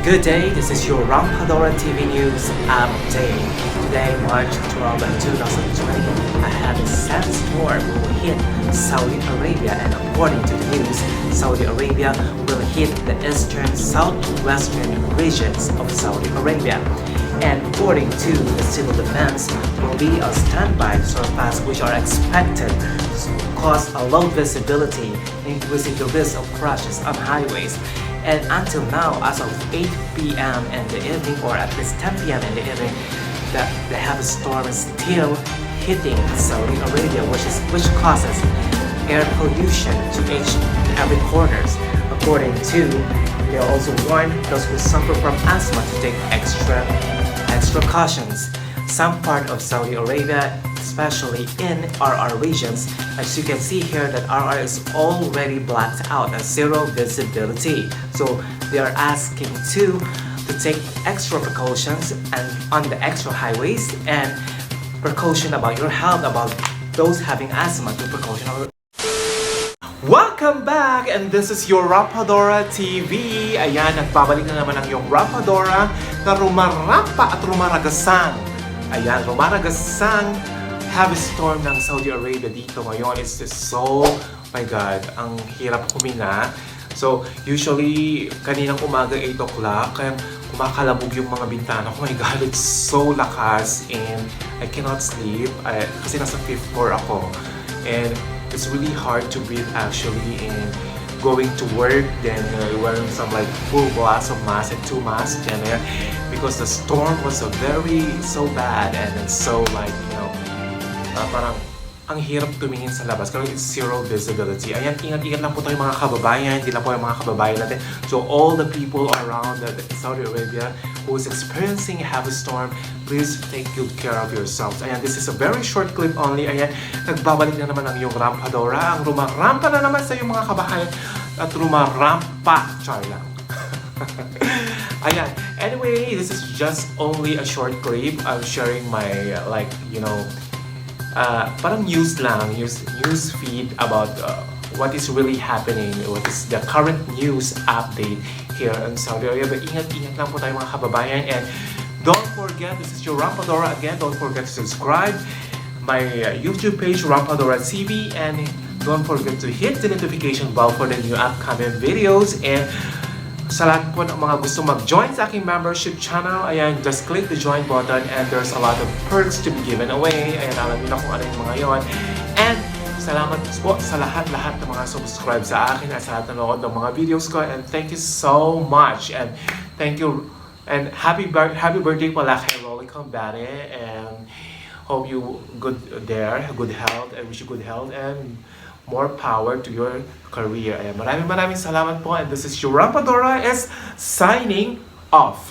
Good day, this is your Rampadora TV News update. Today, March 12, 2020, I have a sandstorm will hit Saudi Arabia, and according to the news, Saudi Arabia will hit the eastern southwestern regions of Saudi Arabia. And according to the civil defense, will be a standby surpass which are expected to cause a low visibility, increasing the risk of crashes on highways. And until now, as of 8 p.m. in the evening, or at least 10 p.m. in the evening, the heavy storm is still hitting Saudi Arabia, which causes air pollution to every corners. According to, they also warn those who suffer from asthma to take extra cautions. Some part of Saudi Arabia, especially in RR regions, as you can see here, that RR is already blacked out at zero visibility. So they are asking to take extra precautions and on the extra highways, and precaution about your health, about those having asthma to precaution. Welcome back, and this is your Rampadora TV. Ayan, nagbabalik na naman ang yung Rampadora na rumarapa at rumaragasang. Ayan, rumaragasang heavy storm ng Saudi Arabia dito ngayon. It's just so, my God, ang hirap huminga. So, usually, kaninang umaga 8 o'clock, kaya kumakalabog yung mga bintana ko. Oh my God, it's so lakas and I cannot sleep. Kasi nasa 5th floor ako. And it's really hard to breathe actually, and going to work, then wearing some like full glass of mask and 2 masks, and because the storm was so bad, and then so like, parang ang hirap tumingin sa labas kasi it's zero visibility. Ayan, ingat-ingat lang po tayo mga kababayan, hindi lang po yung mga kababayan natin. So all the people around Saudi Arabia who is experiencing a heavy storm, please take good care of yourselves. Ayan, this is a very short clip only. Ayan, nagbabalik na naman ang iyong Rampadora, ang rumarampa na naman sa iyong mga kababayan at rumarampa. Char lang. Ayan, anyway, this is just only a short clip. I'm sharing my parang news feed about what is really happening, what is the current news update here in Saudi Arabia. Ingat-ingat lang po tayo mga kababayan, and don't forget, this is your Rampadora again, don't forget to subscribe my YouTube page, Rampadora TV, and don't forget to hit the notification bell for the new upcoming videos. And sa lahat po ng mga gusto mag-join sa aking membership channel, ayan, just click the join button, and there's a lot of perks to be given away. Ayan, alam niyo na kung ano yung mga yon. And salamat po sa lahat ng mga subscribe sa akin at sa lahat ng nanood ng mga videos ko, and thank you so much, and thank you, and happy birthday pala kay Rolly Combate, and hope you good health, and wish you good health and more power to your career. Ayan, maraming salamat po, and this is your Rampadora is signing off.